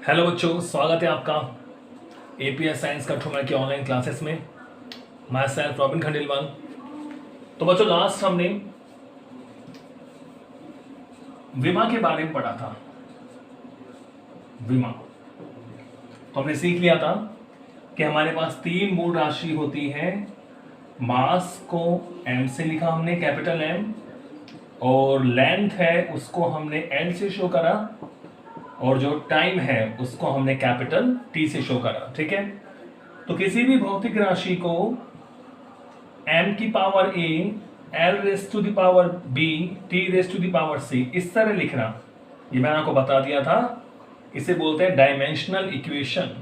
Hello बच्चों, स्वागत है आपका एपीएस साइंस कठुआ की ऑनलाइन क्लासेस में। My self robin Khandelwal. तो बच्चों, लास्ट हमने विमा के बारे में पढ़ा था। विमा तो हमने सीख लिया था कि हमारे पास तीन मूल राशि होती है। मास को एम से लिखा हमने, कैपिटल एम, और लेंथ है उसको हमने एल से शो करा, और जो टाइम है उसको हमने कैपिटल टी से शो करा। ठीक है, तो किसी भी भौतिक राशि को m की power a, l raise to the power b, t raise to the power c इस तरह लिखना, ये मैंने आपको बता दिया था। इसे बोलते हैं डायमेंशनल इक्वेशन।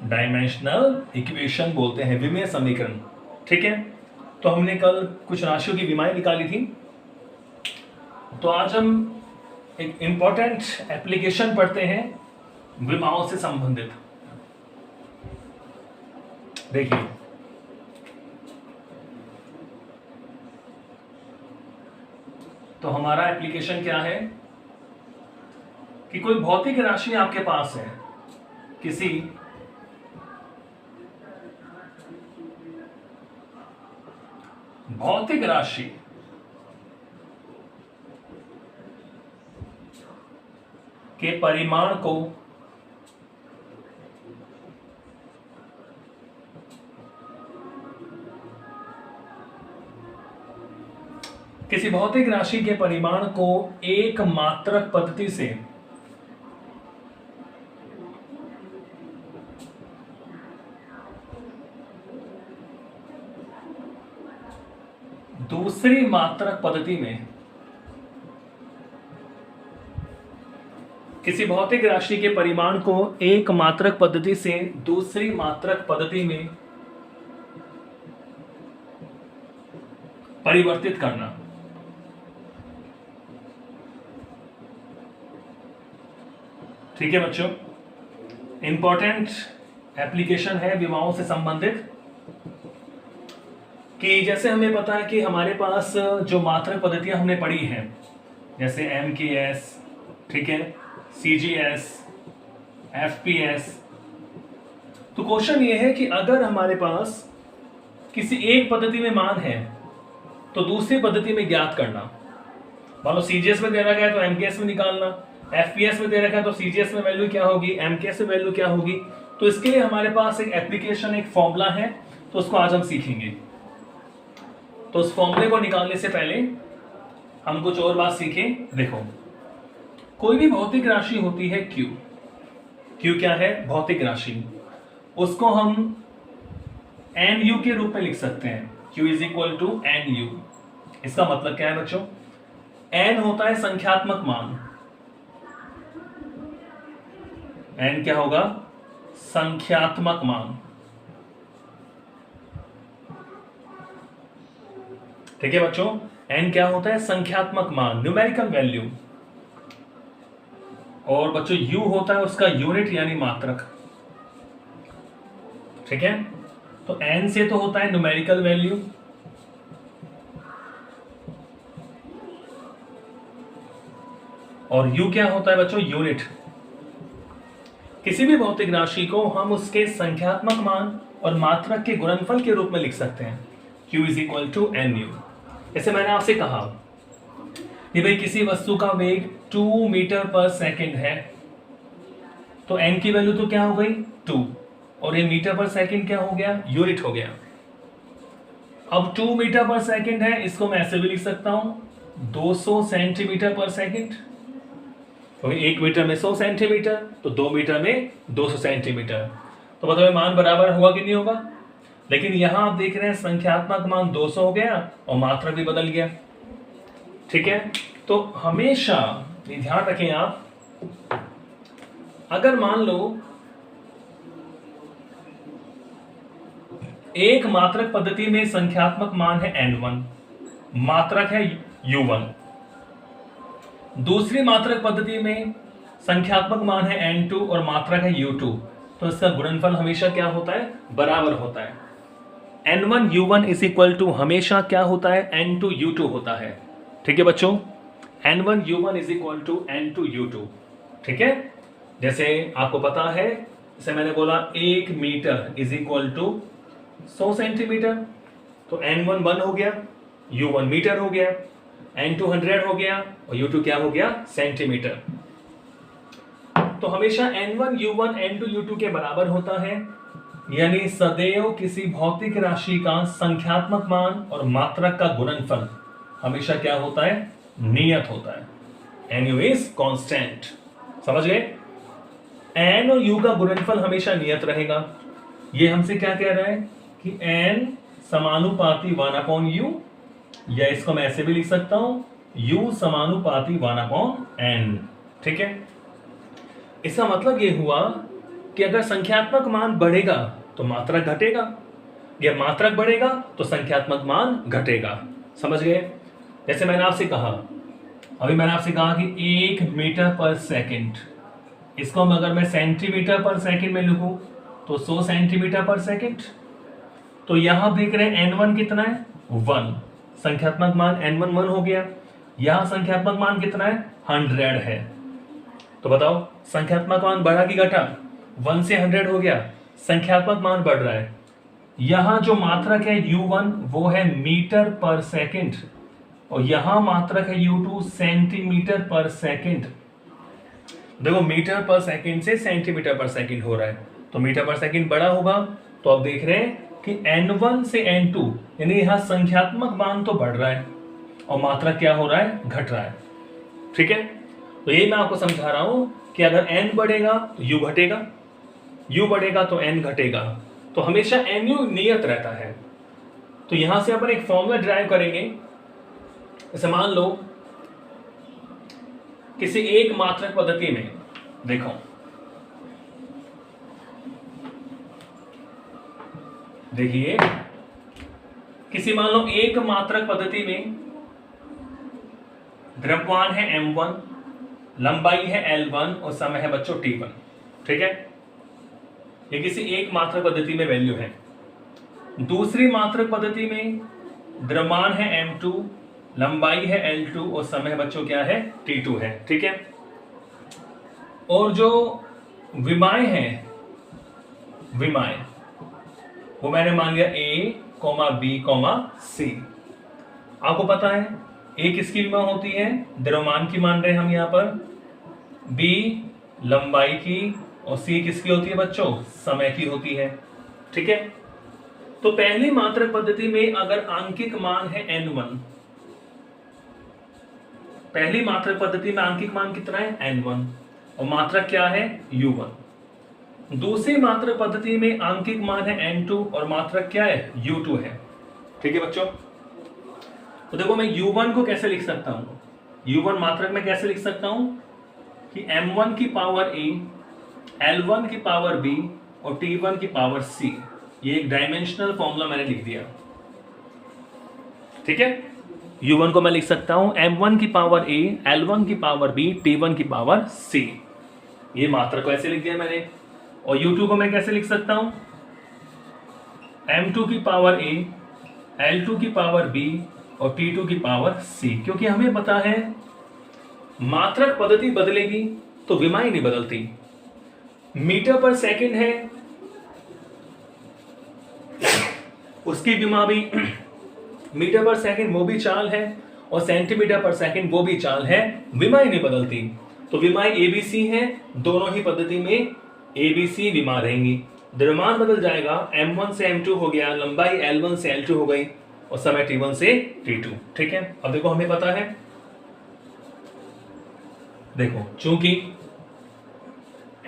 डायमेंशनल इक्वेशन बोलते हैं विमीय समीकरण। ठीक है, तो हमने कल कुछ राशियों की विमाएं निकाली थी। तो आज हम एक इंपॉर्टेंट एप्लीकेशन पढ़ते हैं विमाओं से संबंधित। देखिए, तो हमारा एप्लीकेशन क्या है कि कोई भौतिक राशि आपके पास है, किसी भौतिक राशि के परिमाण को किसी भौतिक राशि के परिमाण को एक मात्रक पद्धति से दूसरी मात्रक पद्धति में, किसी भौतिक राशि के परिमाण को एक मात्रक पद्धति से दूसरी मात्रक पद्धति में परिवर्तित करना। ठीक है बच्चों, इंपॉर्टेंट एप्लीकेशन है विमाओं से संबंधित। कि जैसे हमें पता है कि हमारे पास जो मात्रक पद्धतियां हमने पढ़ी हैं, जैसे MKS, ठीक है, CGS, FPS। तो क्वेश्चन ये है कि अगर हमारे पास किसी एक पद्धति में मान है तो दूसरी पद्धति में ज्ञात करना। मान लो CGS में दे रखा है तो MKS में निकालना, FPS में दे रखा है तो CGS में वैल्यू क्या होगी, MKS में वैल्यू क्या होगी। तो इसके लिए हमारे पास एक एप्लीकेशन, एक फॉर्मूला है, तो उसको आज हम सीखेंगे। तो उस फॉर्मूले को निकालने से पहले हम कुछ और बात सीखें। देखो, कोई भी भौतिक राशि होती है Q। Q क्या है? भौतिक राशि। उसको हम NU के रूप में लिख सकते हैं। Q is equal to NU। इसका मतलब क्या है बच्चों? N होता है संख्यात्मक मान। N क्या होगा? संख्यात्मक मान। ठीक है बच्चों, N क्या होता है? संख्यात्मक मान, न्यूमेरिकल वैल्यू। और बच्चों U होता है उसका यूनिट यानी मात्रक। ठीक है, तो N से तो होता है न्यूमेरिकल वैल्यू, और U क्या होता है बच्चों? यूनिट। किसी भी भौतिक राशि को हम उसके संख्यात्मक मान और मात्रक के गुणनफल के रूप में लिख सकते हैं। Q is equal to NU। जैसे मैंने आपसे कहा कि भाई किसी वस्तु का वेग 2 मीटर पर सेकंड है, तो n की वैल्यू तो क्या हो गई? 2, और ये मीटर पर सेकंड क्या हो गया? यूनिट हो गया। अब 2 मीटर पर सेकंड है, इसको मैं ऐसे भी लिख सकता हूं 200 सेंटीमीटर पर सेकंड। तो 1 मीटर में 100 सेंटीमीटर, तो 2 मीटर में 200 सेंटीमीटर। तो बताओ मान बराबर होगा कि नहीं होगा? लेकिन यहां आप देख रहे हैं संख्यात्मक मान 200 हो गया और मात्रक भी बदल गया। ठीक है, तो हमेशा ये ध्यान रखें आप, अगर मान लो एक मात्रक पद्धति में संख्यात्मक मान है N1, मात्रक है U1। दूसरी मात्रक पद्धति में संख्यात्मक मान है N2 और मात्रक है U2, तो इसका गुणनफल हमेशा क्या होता है? बराबर होता है। N1 U1 is equal to हमेशा क्या होता है? N2 U2 होता है। ठीक है बच्चों, N1U1 is equal to N2U2, ठीक है। जैसे आपको पता है, जैसे मैंने बोला 1 metre is equal to 100 centimetre, तो N1 1 हो गया, U1 मीटर हो गया, N2 100 हो गया और U2 क्या हो गया, सेंटीमीटर। तो हमेशा N1U1 N2U2 के बराबर होता है, यानी सदैव किसी भौतिक राशि का संख्यात्मक मान और मात्रक का गुणनफल हमेशा क्या होता है, नियत होता है। Nu इज कांस्टेंट, समझ गए। N और U का गुणनफल हमेशा नियत रहेगा। ये हमसे क्या कह रहा है कि N समानुपाती 1/U, या इसको मैं ऐसे भी लिख सकता हूं U समानुपाती 1/N, ठीक है। इसका मतलब ये हुआ कि अगर संख्यात्मक मान बढ़ेगा तो मात्रक घटेगा, या मात्रक बढ़ेगा तो संख्यात्मक मान घटेगा, समझ गए। जैसे मैंने आपसे कहा कि 1 मीटर पर सेकंड, इसको अगर मैं सेंटीमीटर पर सेकंड में लिखूं तो 100 सेंटीमीटर पर सेकंड। तो यहां देख रहे हैं N1 कितना है, 1, संख्यात्मक मान N1 1 हो गया। यहां संख्यात्मक मान कितना है, 100 है। तो बताओ संख्यात्मक मान बढ़ा कि घटा, 1 से 100 हो गया, संख्यात्मक मान बढ़ रहा है। यहां जो मात्रक है U1 वो है मीटर पर सेकंड, और यहां मात्रक है U2 सेंटीमीटर पर सेकंड। देखो मीटर पर सेकंड से सेंटीमीटर पर सेकंड हो रहा है, तो मीटर पर सेकंड बड़ा होगा। तो अब देख रहे हैं कि N1 से N2, यानी यहां संख्यात्मक मान तो बढ़ रहा है और मात्रक क्या हो रहा है, घट रहा है, ठीक है। तो ये मैं आपको समझा रहा हूं कि अगर N बढ़ेगा तो U घटेगा, U बढ़ेगा तो N घटेगा, तो हमेशा Nu नियत रहता है। तो यहां से अपन एक फॉर्मूला ड्राइव करेंगे। जैसे मान लो किसी एक मात्रक पद्धति में, देखो देखिए, किसी मान लो एक मात्रक पद्धति में द्रव्यमान है M1, लंबाई है L1 और समय है बच्चों T1, ठीक है। ये किसी एक मात्रक पद्धति में वैल्यू है। दूसरी मात्रक पद्धति में द्रव्यमान है M2, लंबाई है L2 और समय बच्चों क्या है, T2 है, ठीक है। और जो विमाएं हैं, विमाएं वो मैंने मान लिया A, B, C। आपको पता है A किसकी विमा होती है, द्रव्यमान की मान रहे हम यहां पर, B लंबाई की और C किसकी होती है बच्चों, समय की होती है, ठीक है। तो पहली मात्रक पद्धति में अगर आंकिक मान है N1, पहली मात्रक पद्धति में आंकिक मान कितना है, N1, और मात्रक क्या है, U1। दूसरी मात्रक पद्धति में आंकिक मान है N2 और मात्रक क्या है, U2 है, ठीक है बच्चों। तो देखो मैं U1 को कैसे लिख सकता हूं, U1 मात्रक में कैसे लिख सकता हूं कि M1 की पावर A, L1 की पावर B और T1 की पावर C। ये एक डायमेंशनल फॉर्मूला मैंने लिख दिया, ठीक है। U1 को मैं लिख सकता हूं M1 की पावर A, L1 की पावर B, T1 की पावर C। ये मात्रक को ऐसे लिख दिया मैंने। और U2 को मैं कैसे लिख सकता हूं, M2 की पावर A, L2 की पावर B और T2 की पावर C। क्योंकि हमें पता है मात्रक पद्धति बदलेगी तो विमाएं नहीं बदलती। मीटर पर सेकंड है, उसकी विमा भी मीटर पर सेकंड वो भी चाल है, और सेंटीमीटर पर सेकंड वो भी चाल है, विमाएं नहीं बदलती। तो विमाएं ABC हैं, दोनों ही पद्धति में ABC विमा रहेंगी। द्रव्यमान बदल जाएगा, M1 से M2 हो गया, लंबाई L1 से L2 हो गई और समय T1 से T2, ठीक है। अब देखो हमें पता है, देखो चूंकि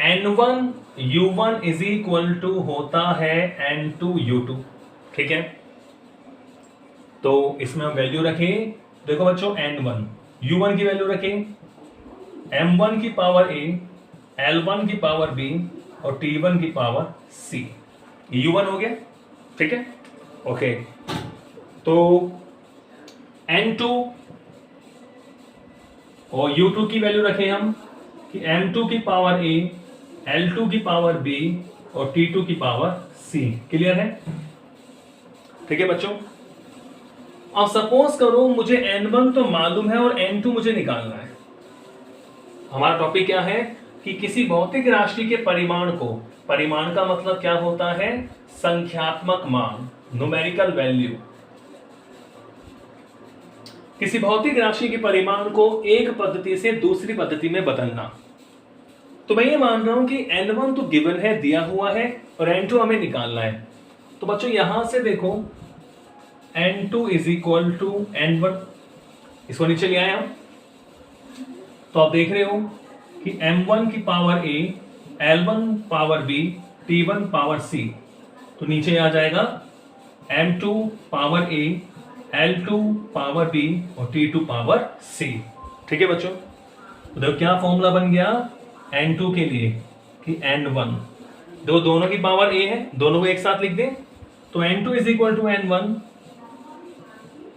N1U1 इज इक्वल टू होता है N2U2, ठीक है। तो इसमें हम वैल्यू रखें, देखो बच्चों N1U1 की वैल्यू रखें M1 की पावर A, L1 की पावर B और T1 की पावर C। U1 हो गया, ठीक है, ओके। तो N2 और U2 की वैल्यू रखें हम कि M2 की पावर A, L2 की पावर B और T2 की पावर C। क्लियर है, ठीक है बच्चों। अब सपोज करो मुझे n1 तो मालूम है और n2 मुझे निकालना है। हमारा टॉपिक क्या है कि किसी भौतिक राशि के परिमाण को, परिमाण का मतलब क्या होता है, संख्यात्मक मान, न्यूमेरिकल वैल्यू। किसी भौतिक राशि के परिमाण को एक पद्धति से दूसरी पद्धति में बदलना। तो मैं ये मान रहा हूं कि n1 तो गिवन है, दिया हुआ है, और n2 हमें निकालना है। तो बच्चों यहां से देखो n2 is equal to n1, इसको नीचे ले आए हम। तो आप देख रहे हो कि m1 की power a, l1 power b, t1 power c, तो नीचे आ जाएगा m2 power a, l2 power b और t2 पावर c। ठीक है बच्चों, तो देखो क्या फॉर्मूला बन गया n2 के लिए कि n1, दोनों की पावर a है, दोनों को एक साथ लिख दें तो n2 is equal to n1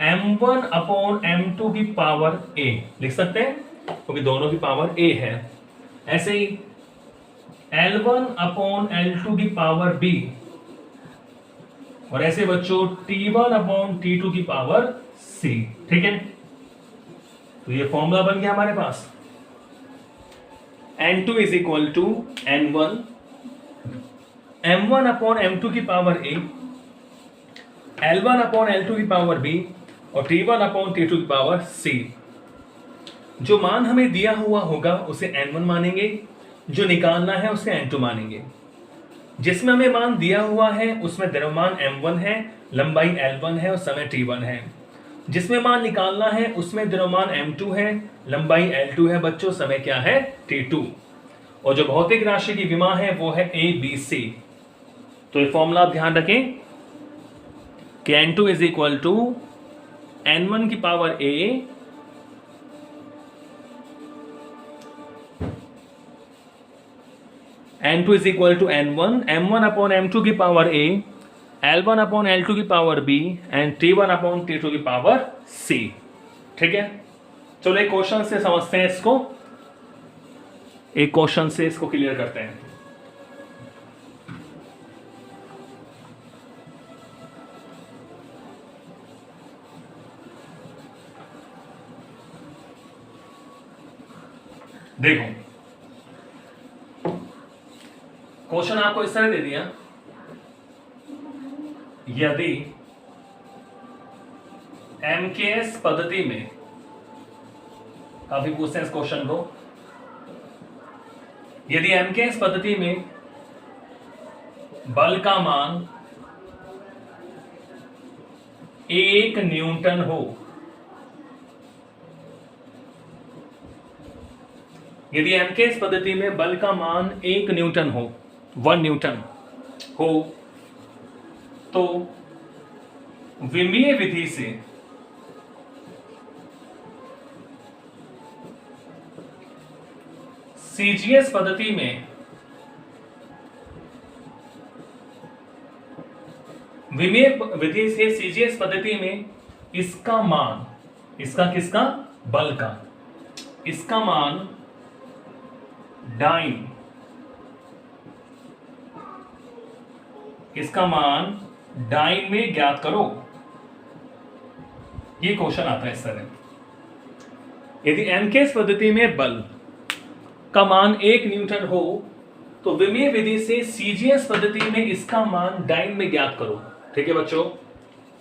m1 upon m2 की पावर a लिख सकते हैं क्योंकि दोनों की पावर a है। ऐसे ही l1 अपॉन l2 की पावर b, और ऐसे बच्चों t1 अपॉन t2 की पावर c। ठीक है, तो ये फॉर्मूला बन गया हमारे पास n2 is equal to n1 m1 upon m2 की power a, l1 upon l2 की पावर b और t1 अपॉन t2 की पावर c। जो मान हमें दिया हुआ होगा उसे n1 मानेंगे, जो निकालना है उसे n2 मानेंगे। जिसमें हमें मान दिया हुआ है उसमें द्रव्यमान m1 है, लंबाई l1 है और समय t1 है। जिसमें मान निकालना है उसमें द्रव्यमान m2 है, लंबाई l2 है बच्चों, समय क्या है t2। और जो भौतिक राशि की विमा है वो है a b c। तो ये फॉर्मूला आप ध्यान रखें कि n2 is equal to n1 की power a, n2 is equal to n1 m1 upon m2 की power a, l1 upon l2 की power b and t1 upon t2 की पावर c। ठीक है, चलो एक क्वेश्चन से समझते हैं इसको, एक क्वेश्चन से इसको क्लियर करते हैं। देखो क्वेश्चन आपको इस तरह दे दिया, यदि एमकेएस पद्धति में, काफी पूछते हैं इस क्वेश्चन को, यदि एमकेएस पद्धति में बल का मान 1 न्यूटन हो, यदि एमकेएस पद्धति में बल का मान 1 न्यूटन हो, 1 न्यूटन हो, तो विमीय विधि से सीजीएस पद्धति में, विमीय विधि से सीजीएस पद्धति में इसका मान, इसका किसका, बल का, इसका मान डाइन, इसका मान डाइन में ज्ञात करो। ये क्वेश्चन आता है इस तरह, यदि एमकेएस पद्धति में बल का मान 1 न्यूटन हो तो विमीय विधि से सीजीएस पद्धति में इसका मान डाइन में ज्ञात करो। ठीक है बच्चों,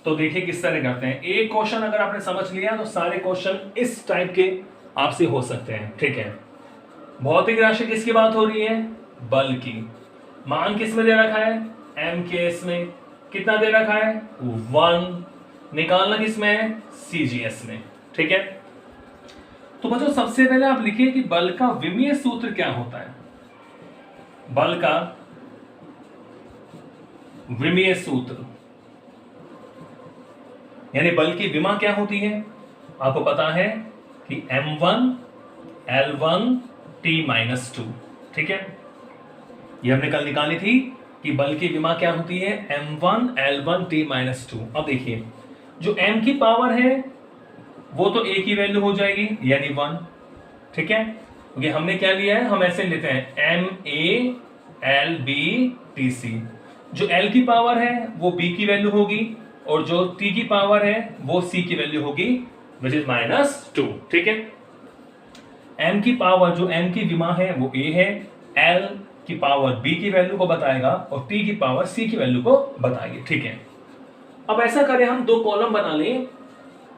तो देखिए किस तरह करते हैं। एक क्वेश्चन अगर आपने समझ लिया तो सारे क्वेश्चन इस टाइप के आपसे हो सकते हैं। ठीक है, भौतिक राशि किसकी बात हो रही है, बल की। मान किस में दे रखा है, एमकेएस में। कितना दे रखा है, 1। निकालना किस में है, सीजीएस में। ठीक है, तो बच्चों सबसे पहले आप लिखिए कि बल का विमीय सूत्र क्या होता है। बल का विमीय सूत्र यानी बल की विमा क्या होती है, आपको पता है कि m1 l1 t-2। ठीक है, ये हमने कल निकाली थी कि बल की विमा क्या होती है, m1 l1 t-2। अब देखिए जो m की पावर है वो तो a की वैल्यू हो जाएगी यानी 1। ठीक है, क्योंकि हमने क्या लिया है, हम ऐसे लेते हैं ma l b t c। जो l की पावर है वो b की वैल्यू होगी और जो t की पावर है वो c की वैल्यू होगी विच इज -2। ठीक है, m की पावर, जो m की विमा है वो a है, l की पावर b की वैल्यू को बताएगा और t की पावर c की वैल्यू को बताएगी। ठीक है, अब ऐसा करें हम दो कॉलम बना लें,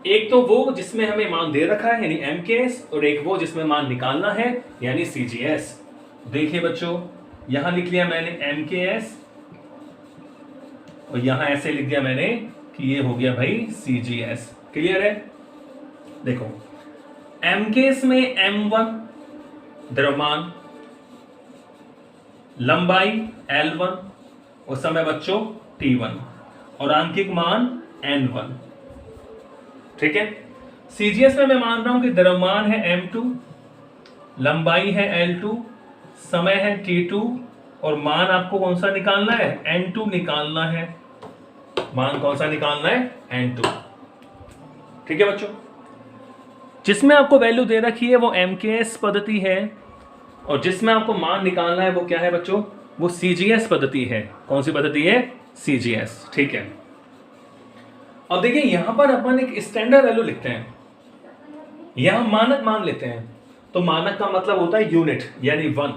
एक तो वो जिसमें हमें मान दे रखा है यानी MKS, और एक वो जिसमें मान निकालना है यानी CGS। देखिए बच्चों, यहां लिख लिया मैंने MKS और यहां ऐसे लिख दिया मैंने कि ये हो गया भाई CGS। क्लियर है? देखो, MKS में M1 द्रव्यमान, लंबाई L1 और समय बच्चों T1 और आंकिक मान N1। ठीक है, CGS में मैं मान रहा हूं कि द्रव्यमान है M2, लंबाई है L2, समय है T2 और मान आपको कौन सा निकालना है? N2 निकालना है। मान कौन सा निकालना है? N2। ठीक है बच्चों, जिसमें आपको वैल्यू दे रखी है वो MKS पद्धति है और जिसमें आपको मान निकालना है वो क्या है बच्चों? वो CGS पद्धति है। कौन सी पद्धति है? CGS। ठीक है, अब देखिए यहां पर अपन एक स्टैंडर्ड वैल्यू लिखते हैं, यहां मानक मान लेते हैं। तो मानक का मतलब होता है यूनिट यानी 1।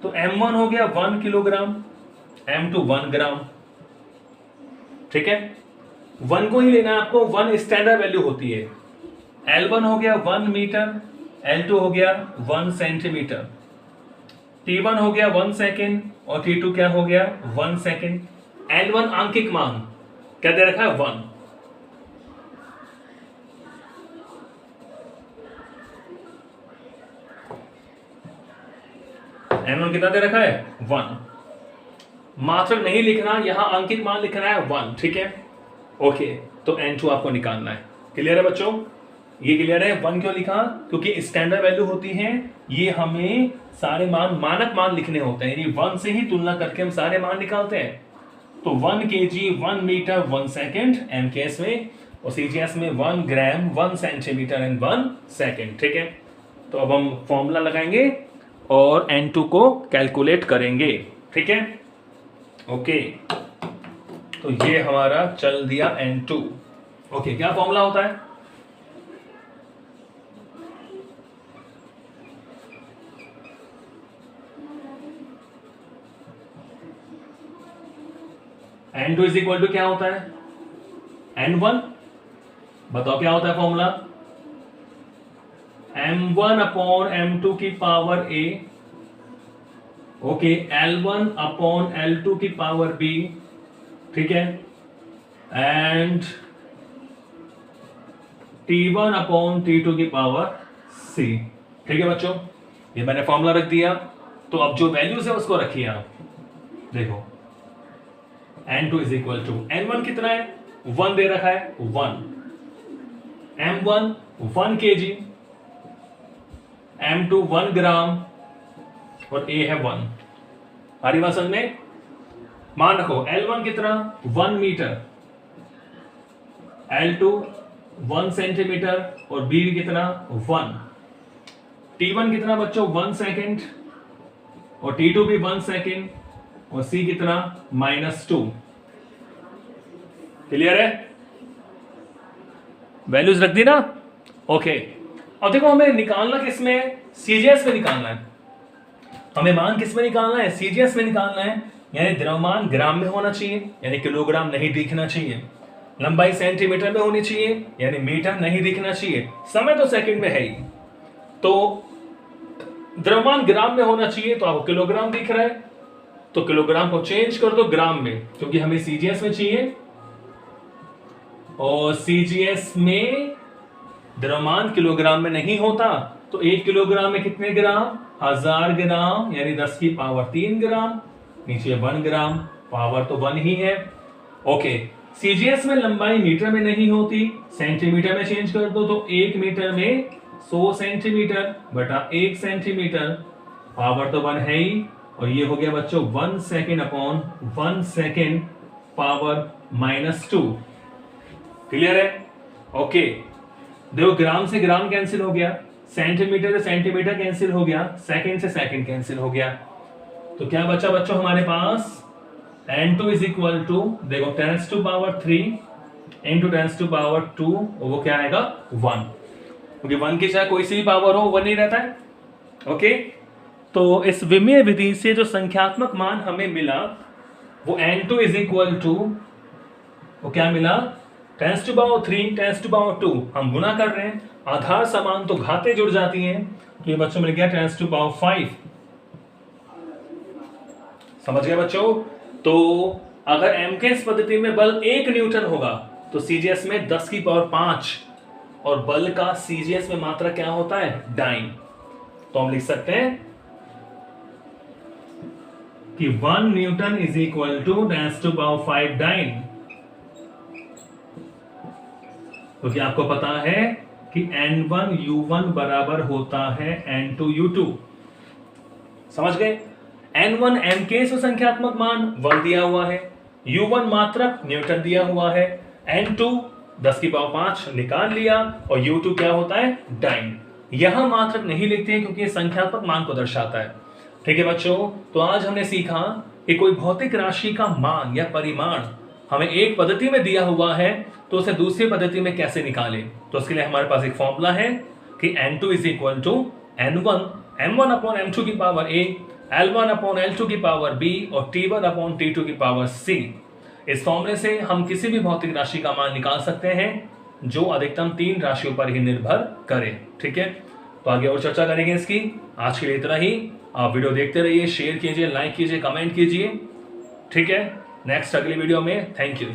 तो M1 हो गया 1 किलोग्राम, M2 1 ग्राम। ठीक है, 1 को ही लेना है आपको, 1 स्टैंडर्ड वैल्यू होती है। L1 हो गया 1 मीटर, L2 हो गया 1 सेंटीमीटर, T1 हो गया 1 सेकेंड और T2 क्या हो गया? 1 सेकेंड। L1 आंकिक मान क्या दे रखा है? 1। N1 कितना दे रखा है? 1। मात्रक नहीं लिखना, यहां अंकित मान लिखना है 1। ठीक है, ओके, तो N2 आपको निकालना है। क्लियर है बच्चों? ये क्लियर है? 1 क्यों लिखा? क्योंकि स्टैंडर्ड वैल्यू होती है, ये हमें सारे मान मानक मान लिखने होते हैं, यानी 1 से ही तुलना करके हम सारे मान निकालते हैं। तो 1 kg 1 मीटर 1 सेकेंड MKS में, और CGS में 1 ग्राम 1 सेंटीमीटर एंड 1 सेकेंड। ठीक है, तो अब हम फॉर्मूला लगाएंगे और N2 को कैलकुलेट करेंगे। ठीक है, ओके, तो ये हमारा चल दिया N2। ओके, क्या फॉर्मूला होता है? N2 इज इक्वल टू क्या होता है? N1। बताओ क्या होता है फॉर्मूला? M1 अपॉन M2 की power A, okay, L1 upon L2 की पावर B। ठीक है, एंड T1 अपॉन T2 की पावर C। ठीक है बच्चों, ये मैंने फॉर्मूला रख दिया। तो अब जो वैल्यूज है उसको रखिए आप। देखो, N2 is equal to N1 कितना है? 1 दे रखा है 1, M1 1 kg, M2 1 ग्राम और A है 1। हमारी बात समझ में? मान रखो L1 कितना? 1 मीटर, L2 1 सेंटीमीटर और B कितना? 1। T1 कितना बच्चों? 1 सेकेंड और T2 भी 1 सेकेंड और C कितना? -2। क्लियर है? वैल्यूज रख दी ना? ओके, अब देखो हमें निकालना किसमें? CGS में निकालना है। हमें मान किस में निकालना है? CGS में निकालना है, यानी द्रव्यमान ग्राम में होना चाहिए, यानी किलोग्राम नहीं दिखना चाहिए। लंबाई सेंटीमीटर में होनी चाहिए, यानी मीटर नहीं दिखना चाहिए। समय तो सेकंड में है ही, तो द्रव्यमान ग्राम में होना चाहिए, तो आपको किलोग्राम दिख रहा है, तो किलोग्राम को चेंज कर दो ग्राम में, क्योंकि हमें CGS में चाहिए। और CGS में द्रव्यमान किलोग्राम में नहीं होता, तो 1 किलोग्राम में कितने ग्राम? 1000 ग्राम, यानी 10 की पावर 3 ग्राम। नीचे 1 ग्राम, पावर तो 1 ही है। ओके, CGS में लंबाई मीटर में नहीं होती, सेंटीमीटर में चेंज कर दो, तो 1 मीटर में 100 सेंटीमीटर बटा 1 सेंटीमीटर, पावर तो 1 है ही। और ये हो गया बच्चों 1 second upon 1 second power -2। Clear है? ओके, देखो ग्राम से ग्राम कैंसिल हो गया, सेंटीमीटर से सेंटीमीटर कैंसिल हो गया, सेकंड से सेकंड कैंसिल हो गया। तो क्या बचा बच्चों हमारे पास? n2 इज इक्वल टू, देखो 10⁻³ इंटू 10⁻², वो क्या आएगा 1, क्योंकि 1 की चाहे कोई सी भी पावर हो 1 ही रहता है। ओके, तो इस विमेय विधि से जो संख्यात्मक मान हमें मिला वो n2 इज इक्वल टू, वो क्या मिला 10⁻³ 10⁻², हम गुना कर रहे हैं, आधार समान तो घातें जुड़ जाती हैं, तो ये बच्चों मिल गया 10⁵। समझ गए बच्चों? तो अगर एमकेएस पद्धति में बल 1 न्यूटन होगा तो सीजीएस में 10⁵ और बल का सीजीएस में मात्रा क्या होता है, डाइन। तो हम लिख सकते हैं कि 1 newton is equal to 10⁵ dyne, क्योंकि आपको पता है कि N1 U1 बराबर होता है N2 U2। समझ गए? N1 एमकेएस संख्यात्मक मान 1 दिया हुआ है, U1 मात्रक न्यूटन दिया हुआ है, N2 10⁵ निकाल लिया, और U2 क्या होता है, डाइन। यहां मात्रक नहीं लिखते हैं क्योंकि ये संख्यात्मक मान को दर्शाता है। ठीक है बच्चों, तो आज हमने सीखा कि कोई भौतिक राशि का मान या परिमाण हमें एक पद्धति में दिया हुआ है तो उसे दूसरी पद्धति में कैसे निकालें। तो उसके लिए हमारे पास एक फॉर्मूला है कि n2 is equal to n1 m1 upon m2 की power a, l1 upon l2 की पावर b और t1 अपॉन t2 की पावर c। इस फॉर्मूले से हम किसी भी भौतिक राशि का मान निकाल सकते हैं जो अधिकतम 3 राशियों पर ही निर्भर करे। ठीक है, तो आगे और चर्चा करेंगे इसकी। आज के लिए इतना ही। आप वीडियो देखते रहिए, शेयर कीजिए, लाइक कीजिए, कमेंट कीजिए। ठीक है, नेक्स्ट अगली वीडियो में। Thank you.